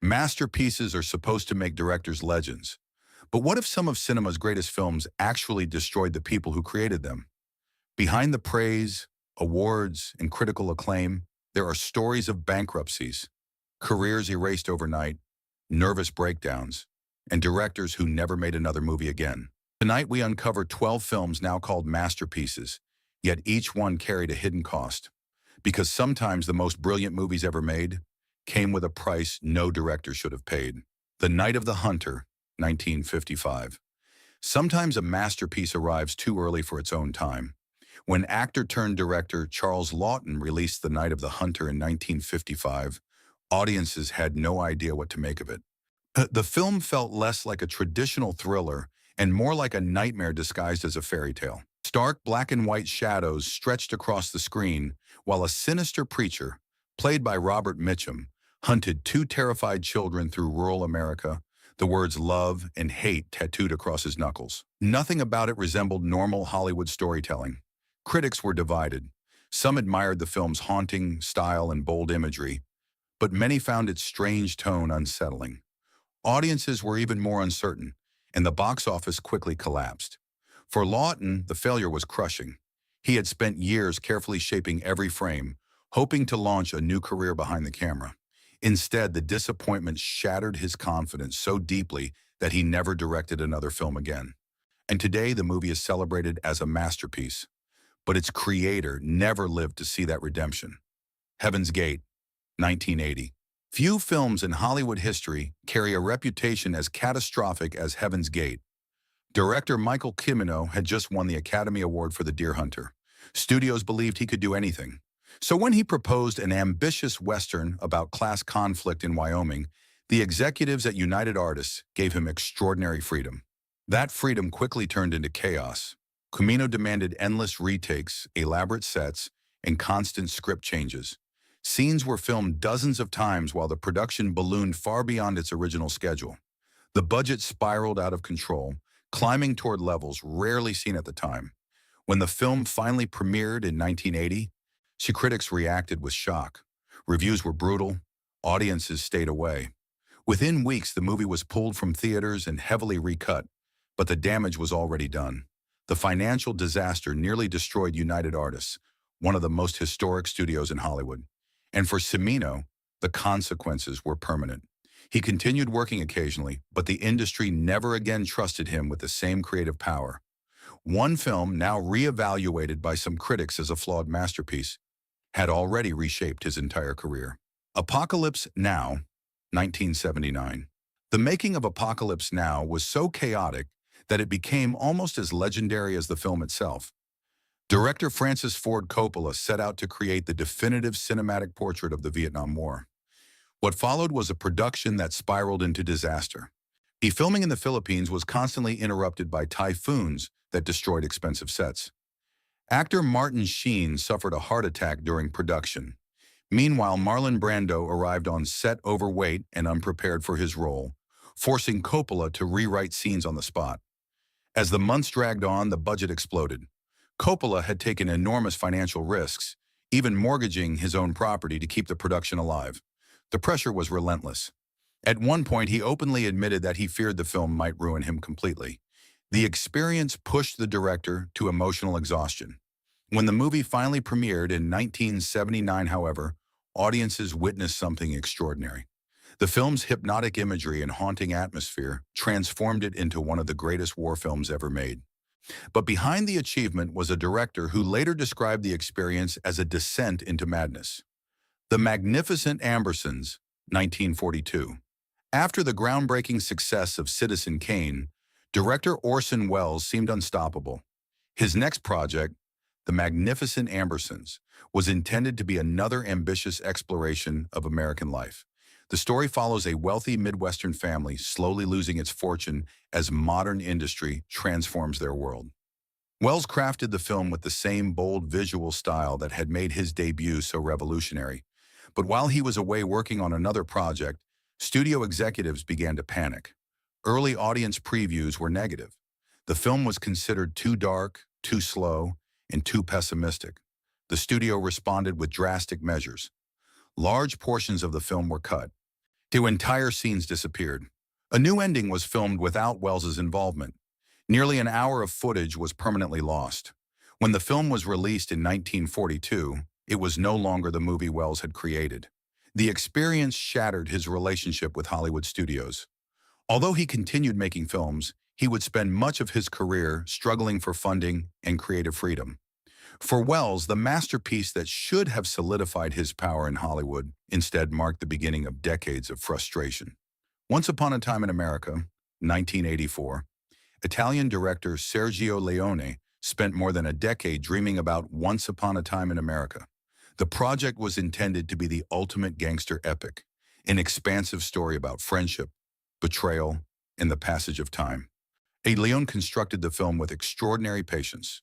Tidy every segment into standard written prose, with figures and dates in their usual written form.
Masterpieces are supposed to make directors legends. But what if some of cinema's greatest films actually destroyed the people who created them? Behind the praise, awards, and critical acclaim, there are stories of bankruptcies, careers erased overnight, nervous breakdowns, and directors who never made another movie again. Tonight we uncover 12 films now called masterpieces, yet each one carried a hidden cost. Because sometimes the most brilliant movies ever made came with a price no director should have paid. The Night of the Hunter, 1955. Sometimes a masterpiece arrives too early for its own time. When actor-turned-director Charles Laughton released The Night of the Hunter in 1955, audiences had no idea what to make of it. The film felt less like a traditional thriller and more like a nightmare disguised as a fairy tale. Stark black and white shadows stretched across the screen while a sinister preacher, played by Robert Mitchum, hunted two terrified children through rural America, the words love and hate tattooed across his knuckles. Nothing about it resembled normal Hollywood storytelling. Critics were divided. Some admired the film's haunting style and bold imagery, but many found its strange tone unsettling. Audiences were even more uncertain, and the box office quickly collapsed. For Laughton, the failure was crushing. He had spent years carefully shaping every frame, hoping to launch a new career behind the camera. Instead, the disappointment shattered his confidence so deeply that he never directed another film again. And today, the movie is celebrated as a masterpiece, but its creator never lived to see that redemption. Heaven's Gate, 1980. Few films in Hollywood history carry a reputation as catastrophic as Heaven's Gate. Director Michael Cimino had just won the Academy Award for The Deer Hunter. Studios believed he could do anything. So when he proposed an ambitious Western about class conflict in Wyoming, the executives at United Artists gave him extraordinary freedom. That freedom quickly turned into chaos. Cimino demanded endless retakes, elaborate sets, and constant script changes. Scenes were filmed dozens of times while the production ballooned far beyond its original schedule. The budget spiraled out of control, climbing toward levels rarely seen at the time. When the film finally premiered in 1980, critics reacted with shock. Reviews were brutal, audiences stayed away. Within weeks, the movie was pulled from theaters and heavily recut, but the damage was already done. The financial disaster nearly destroyed United Artists, one of the most historic studios in Hollywood. And for Cimino, the consequences were permanent. He continued working occasionally, but the industry never again trusted him with the same creative power. One film, now reevaluated by some critics as a flawed masterpiece, had already reshaped his entire career. Apocalypse Now, 1979. The making of Apocalypse Now was so chaotic that it became almost as legendary as the film itself. Director Francis Ford Coppola set out to create the definitive cinematic portrait of the Vietnam War. What followed was a production that spiraled into disaster. The filming in the Philippines was constantly interrupted by typhoons that destroyed expensive sets. Actor Martin Sheen suffered a heart attack during production. Meanwhile, Marlon Brando arrived on set overweight and unprepared for his role, forcing Coppola to rewrite scenes on the spot. As the months dragged on, the budget exploded. Coppola had taken enormous financial risks, even mortgaging his own property to keep the production alive. The pressure was relentless. At one point, he openly admitted that he feared the film might ruin him completely. The experience pushed the director to emotional exhaustion. When the movie finally premiered in 1979, however, audiences witnessed something extraordinary. The film's hypnotic imagery and haunting atmosphere transformed it into one of the greatest war films ever made. But behind the achievement was a director who later described the experience as a descent into madness. The Magnificent Ambersons, 1942. After the groundbreaking success of Citizen Kane, director Orson Welles seemed unstoppable. His next project, The Magnificent Ambersons, was intended to be another ambitious exploration of American life. The story follows a wealthy Midwestern family slowly losing its fortune as modern industry transforms their world. Welles crafted the film with the same bold visual style that had made his debut so revolutionary. But while he was away working on another project, studio executives began to panic. Early audience previews were negative. The film was considered too dark, too slow, and too pessimistic. The studio responded with drastic measures. Large portions of the film were cut. Two entire scenes disappeared. A new ending was filmed without Wells's involvement. Nearly an hour of footage was permanently lost. When the film was released in 1942, it was no longer the movie Wells had created. The experience shattered his relationship with Hollywood studios. Although he continued making films, he would spend much of his career struggling for funding and creative freedom. For Wells, the masterpiece that should have solidified his power in Hollywood instead marked the beginning of decades of frustration. Once Upon a Time in America, 1984, Italian director Sergio Leone spent more than a decade dreaming about Once Upon a Time in America. The project was intended to be the ultimate gangster epic, an expansive story about friendship, betrayal, and the passage of time. Leone constructed the film with extraordinary patience,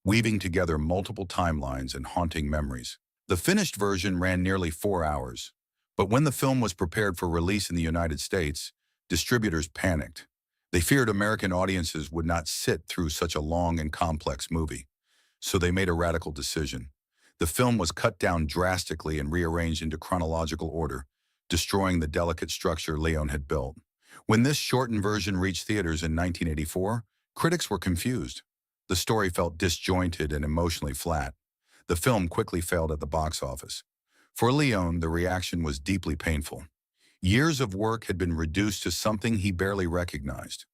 weaving together multiple timelines and haunting memories. The finished version ran nearly 4 hours, but when the film was prepared for release in the United States, distributors panicked. They feared American audiences would not sit through such a long and complex movie, so they made a radical decision. The film was cut down drastically and rearranged into chronological order, destroying the delicate structure Leone had built. When this shortened version reached theaters in 1984, critics were confused. The story felt disjointed and emotionally flat. The film quickly failed at the box office. For Leone, the reaction was deeply painful. Years of work had been reduced to something he barely recognized.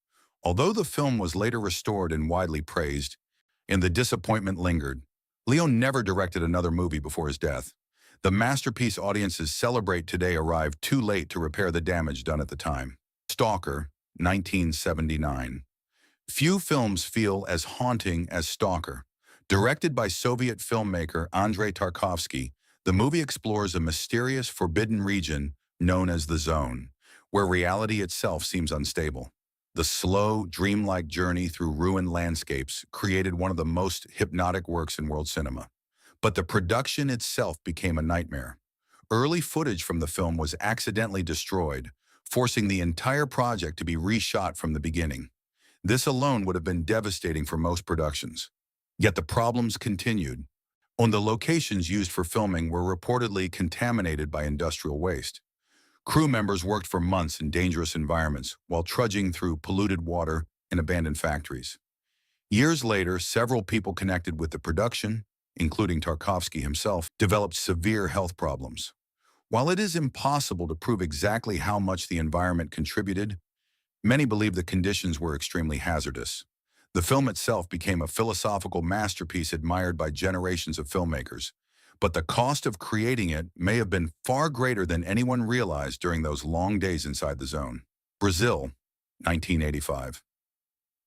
Although the film was later restored and widely praised, and the disappointment lingered, Leone never directed another movie before his death. The masterpiece audiences celebrate today arrived too late to repair the damage done at the time. Stalker, 1979. Few films feel as haunting as Stalker. Directed by Soviet filmmaker Andrei Tarkovsky, the movie explores a mysterious, forbidden region known as the Zone, where reality itself seems unstable. The slow, dreamlike journey through ruined landscapes created one of the most hypnotic works in world cinema. But the production itself became a nightmare. Early footage from the film was accidentally destroyed, forcing the entire project to be reshot from the beginning. This alone would have been devastating for most productions. Yet the problems continued. The locations used for filming were reportedly contaminated by industrial waste. Crew members worked for months in dangerous environments while trudging through polluted water and abandoned factories. Years later, several people connected with the production, including Tarkovsky himself, developed severe health problems. While it is impossible to prove exactly how much the environment contributed, many believe the conditions were extremely hazardous. The film itself became a philosophical masterpiece admired by generations of filmmakers, but the cost of creating it may have been far greater than anyone realized during those long days inside the Zone. Brazil, 1985.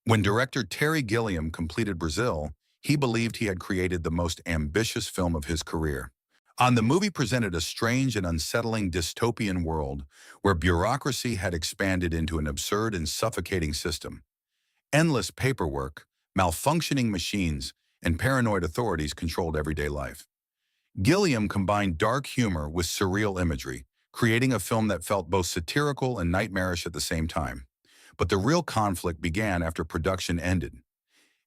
When director Terry Gilliam completed Brazil, he believed he had created the most ambitious film of his career. The movie presented a strange and unsettling dystopian world where bureaucracy had expanded into an absurd and suffocating system. Endless paperwork, malfunctioning machines, and paranoid authorities controlled everyday life. Gilliam combined dark humor with surreal imagery, creating a film that felt both satirical and nightmarish at the same time. But the real conflict began after production ended.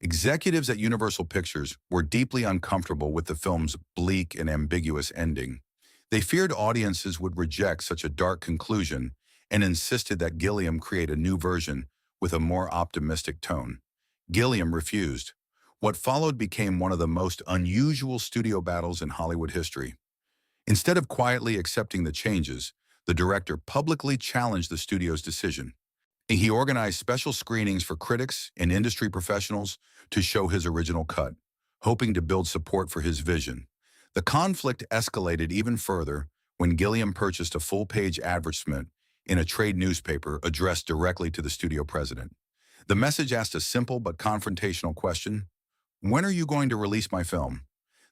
Executives at Universal Pictures were deeply uncomfortable with the film's bleak and ambiguous ending. They feared audiences would reject such a dark conclusion and insisted that Gilliam create a new version with a more optimistic tone. Gilliam refused. What followed became one of the most unusual studio battles in Hollywood history. Instead of quietly accepting the changes, the director publicly challenged the studio's decision. He organized special screenings for critics and industry professionals to show his original cut, hoping to build support for his vision. The conflict escalated even further when Gilliam purchased a full-page advertisement in a trade newspaper addressed directly to the studio president. The message asked a simple but confrontational question: when are you going to release my film?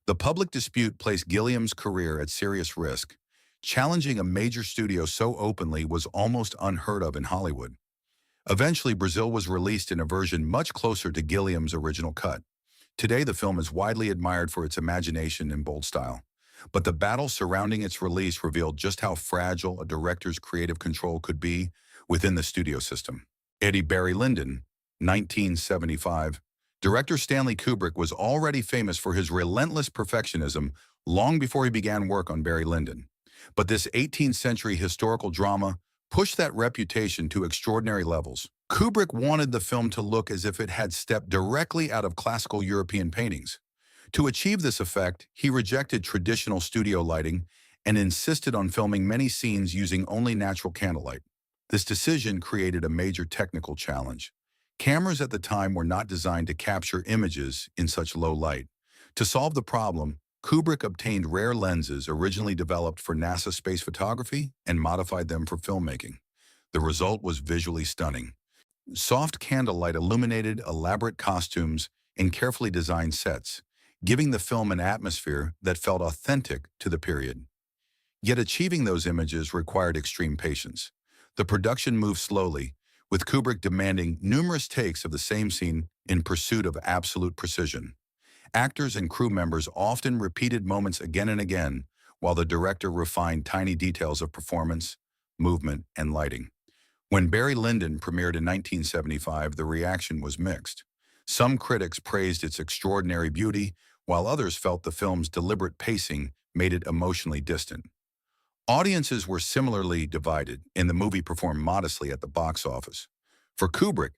The public dispute placed Gilliam's career at serious risk. Challenging a major studio so openly was almost unheard of in Hollywood. Eventually, Brazil was released in a version much closer to Gilliam's original cut. Today, the film is widely admired for its imagination and bold style. But the battle surrounding its release revealed just how fragile a director's creative control could be within the studio system. Barry Lyndon, 1975. Director Stanley Kubrick was already famous for his relentless perfectionism long before he began work on Barry Lyndon. But this 18th century historical drama pushed that reputation to extraordinary levels. Kubrick wanted the film to look as if it had stepped directly out of classical European paintings. To achieve this effect, he rejected traditional studio lighting and insisted on filming many scenes using only natural candlelight. This decision created a major technical challenge. Cameras at the time were not designed to capture images in such low light. To solve the problem, Kubrick obtained rare lenses originally developed for NASA space photography and modified them for filmmaking. The result was visually stunning. Soft candlelight illuminated elaborate costumes and carefully designed sets, giving the film an atmosphere that felt authentic to the period. Yet achieving those images required extreme patience. The production moved slowly, with Kubrick demanding numerous takes of the same scene in pursuit of absolute precision. Actors and crew members often repeated moments again and again, while the director refined tiny details of performance, movement, and lighting. When Barry Lyndon premiered in 1975, the reaction was mixed. Some critics praised its extraordinary beauty, while others felt the film's deliberate pacing made it emotionally distant. Audiences were similarly divided, and the movie performed modestly at the box office. For Kubrick,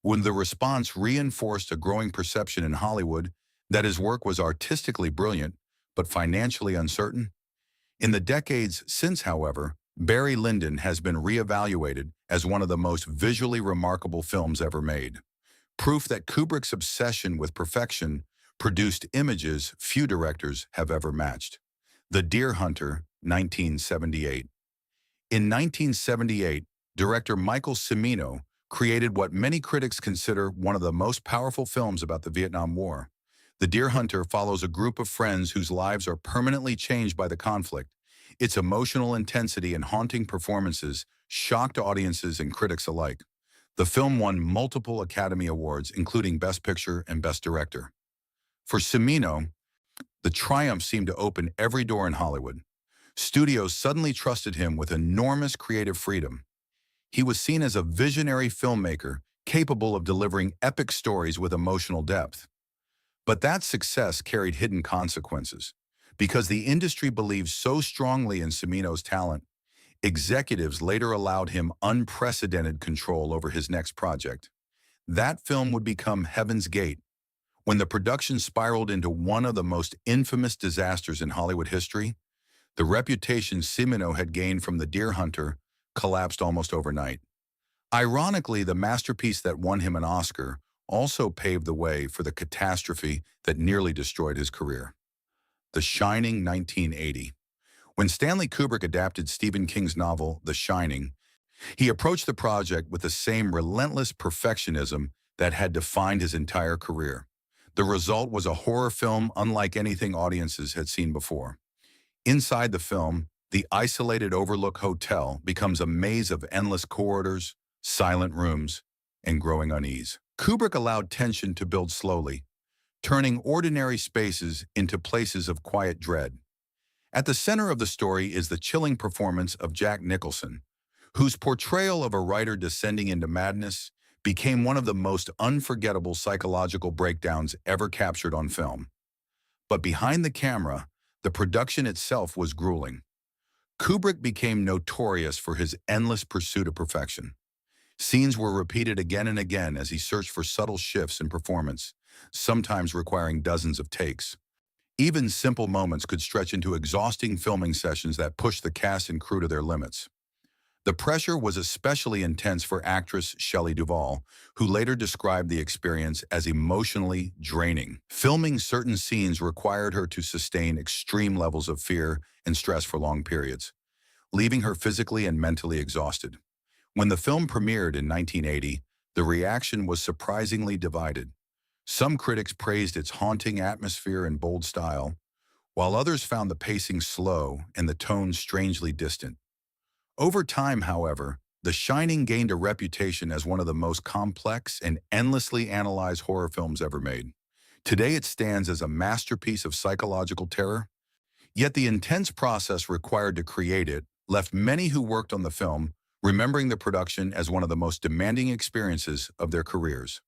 when the response reinforced a growing perception in Hollywood that his work was artistically brilliant but financially uncertain. In the decades since, however, Barry Lyndon has been reevaluated as one of the most visually remarkable films ever made. Proof that Kubrick's obsession with perfection produced images few directors have ever matched. The Deer Hunter, 1978. In 1978, director Michael Cimino created what many critics consider one of the most powerful films about the Vietnam War. The Deer Hunter follows a group of friends whose lives are permanently changed by the conflict. Its emotional intensity and haunting performances shocked audiences and critics alike. The film won multiple Academy Awards, including Best Picture and Best Director. For Cimino, the triumph seemed to open every door in Hollywood. Studios suddenly trusted him with enormous creative freedom. He was seen as a visionary filmmaker capable of delivering epic stories with emotional depth. But that success carried hidden consequences. Because the industry believed so strongly in Cimino's talent, executives later allowed him unprecedented control over his next project. That film would become Heaven's Gate. When the production spiraled into one of the most infamous disasters in Hollywood history, the reputation Cimino had gained from The Deer Hunter collapsed almost overnight. Ironically, the masterpiece that won him an Oscar also paved the way for the catastrophe that nearly destroyed his career. The Shining, 1980. When Stanley Kubrick adapted Stephen King's novel, The Shining, he approached the project with the same relentless perfectionism that had defined his entire career. The result was a horror film unlike anything audiences had seen before. Inside the film, the isolated Overlook Hotel becomes a maze of endless corridors, silent rooms, and growing unease. Kubrick allowed tension to build slowly, turning ordinary spaces into places of quiet dread. At the center of the story is the chilling performance of Jack Nicholson, whose portrayal of a writer descending into madness became one of the most unforgettable psychological breakdowns ever captured on film. But behind the camera, the production itself was grueling. Kubrick became notorious for his endless pursuit of perfection. Scenes were repeated again and again as he searched for subtle shifts in performance, sometimes requiring dozens of takes. Even simple moments could stretch into exhausting filming sessions that pushed the cast and crew to their limits. The pressure was especially intense for actress Shelley Duvall, who later described the experience as emotionally draining. Filming certain scenes required her to sustain extreme levels of fear and stress for long periods, leaving her physically and mentally exhausted. When the film premiered in 1980, the reaction was surprisingly divided. Some critics praised its haunting atmosphere and bold style, while others found the pacing slow and the tone strangely distant. Over time, however, The Shining gained a reputation as one of the most complex and endlessly analyzed horror films ever made. Today it stands as a masterpiece of psychological terror, yet the intense process required to create it left many who worked on the film remembering the production as one of the most demanding experiences of their careers.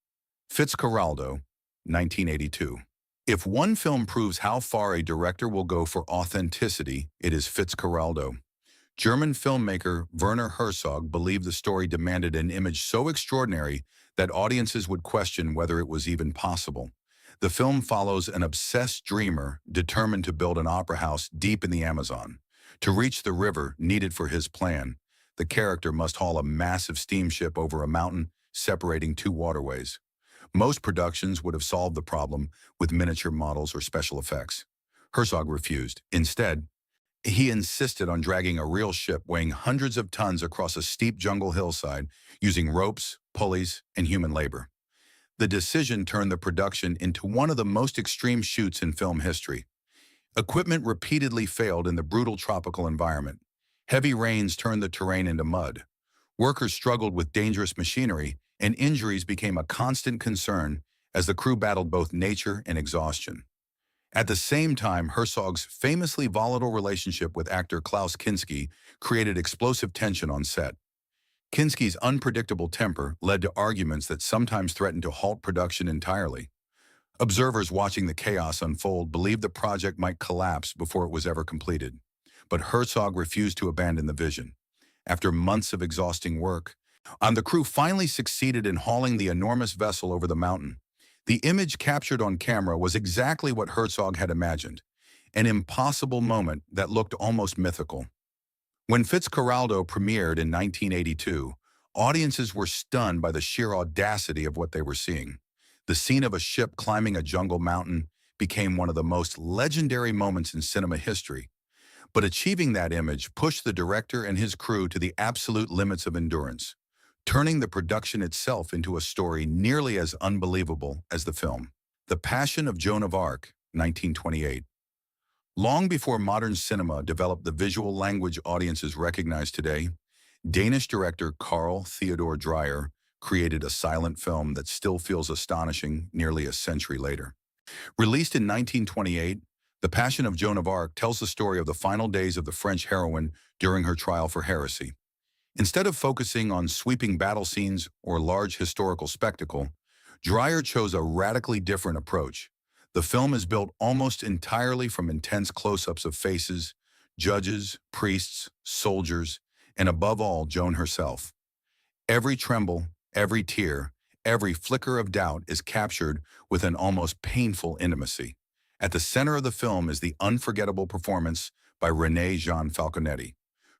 Fitzcarraldo, 1982. If one film proves how far a director will go for authenticity, it is Fitzcarraldo. German filmmaker Werner Herzog believed the story demanded an image so extraordinary that audiences would question whether it was even possible. The film follows an obsessed dreamer determined to build an opera house deep in the Amazon. To reach the river needed for his plan, the character must haul a massive steamship over a mountain separating two waterways. Most productions would have solved the problem with miniature models or special effects. Herzog refused. Instead, he insisted on dragging a real ship weighing hundreds of tons across a steep jungle hillside using ropes, pulleys, and human labor. The decision turned the production into one of the most extreme shoots in film history. Equipment repeatedly failed in the brutal tropical environment. Heavy rains turned the terrain into mud. Workers struggled with dangerous machinery, and injuries became a constant concern as the crew battled both nature and exhaustion. At the same time, Herzog's famously volatile relationship with actor Klaus Kinski created explosive tension on set. Kinski's unpredictable temper led to arguments that sometimes threatened to halt production entirely. Observers watching the chaos unfold believed the project might collapse before it was ever completed. But Herzog refused to abandon the vision. After months of exhausting work, the crew finally succeeded in hauling the enormous vessel over the mountain. The image captured on camera was exactly what Herzog had imagined, an impossible moment that looked almost mythical. When Fitzcarraldo premiered in 1982, audiences were stunned by the sheer audacity of what they were seeing. The scene of a ship climbing a jungle mountain became one of the most legendary moments in cinema history. But achieving that image pushed the director and his crew to the absolute limits of endurance, turning the production itself into a story nearly as unbelievable as the film. The Passion of Joan of Arc, 1928. Long before modern cinema developed the visual language audiences recognize today, Danish director Carl Theodor Dreyer created a silent film that still feels astonishing nearly a century later. Released in 1928, The Passion of Joan of Arc tells the story of the final days of the French heroine during her trial for heresy. Instead of focusing on sweeping battle scenes or large historical spectacle, Dreyer chose a radically different approach. The film is built almost entirely from intense close-ups of faces, judges, priests, soldiers, and above all, Joan herself. Every tremble, every tear, every flicker of doubt is captured with an almost painful intimacy. At the center of the film is the unforgettable performance by Renée Jean Falconetti.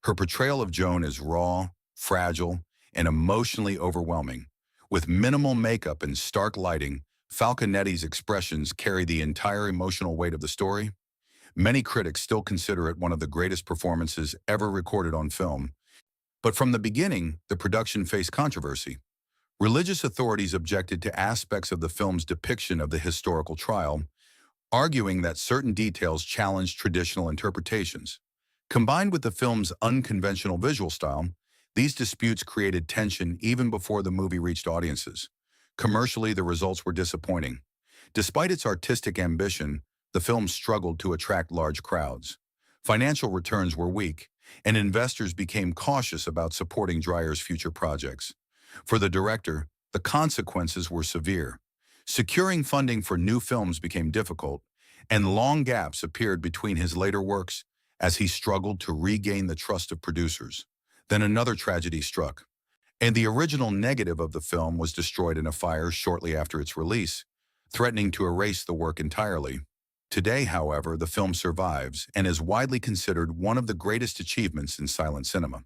Her portrayal of Joan is raw, fragile, and emotionally overwhelming. With minimal makeup and stark lighting, Falconetti's expressions carry the entire emotional weight of the story. Many critics still consider it one of the greatest performances ever recorded on film. But from the beginning, the production faced controversy. Religious authorities objected to aspects of the film's depiction of the historical trial, arguing that certain details challenged traditional interpretations. Combined with the film's unconventional visual style, these disputes created tension even before the movie reached audiences. Commercially, the results were disappointing. Despite its artistic ambition, the film struggled to attract large crowds. Financial returns were weak, and investors became cautious about supporting Dreyer's future projects. For the director, the consequences were severe. Securing funding for new films became difficult, and long gaps appeared between his later works as he struggled to regain the trust of producers. Then another tragedy struck, and the original negative of the film was destroyed in a fire shortly after its release, threatening to erase the work entirely. Today, however, the film survives and is widely considered one of the greatest achievements in silent cinema.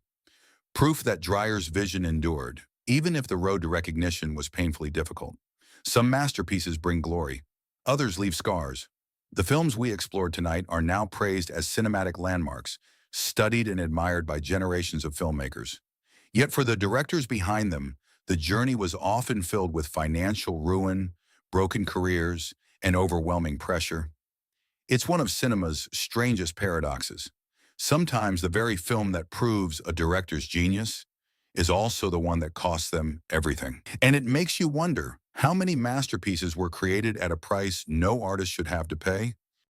Proof that Dreyer's vision endured, even if the road to recognition was painfully difficult. Some masterpieces bring glory, others leave scars. The films we explored tonight are now praised as cinematic landmarks, studied and admired by generations of filmmakers. Yet for the directors behind them, the journey was often filled with financial ruin, broken careers, and overwhelming pressure. It's one of cinema's strangest paradoxes. Sometimes the very film that proves a director's genius is also the one that costs them everything. And it makes you wonder how many masterpieces were created at a price no artist should have to pay.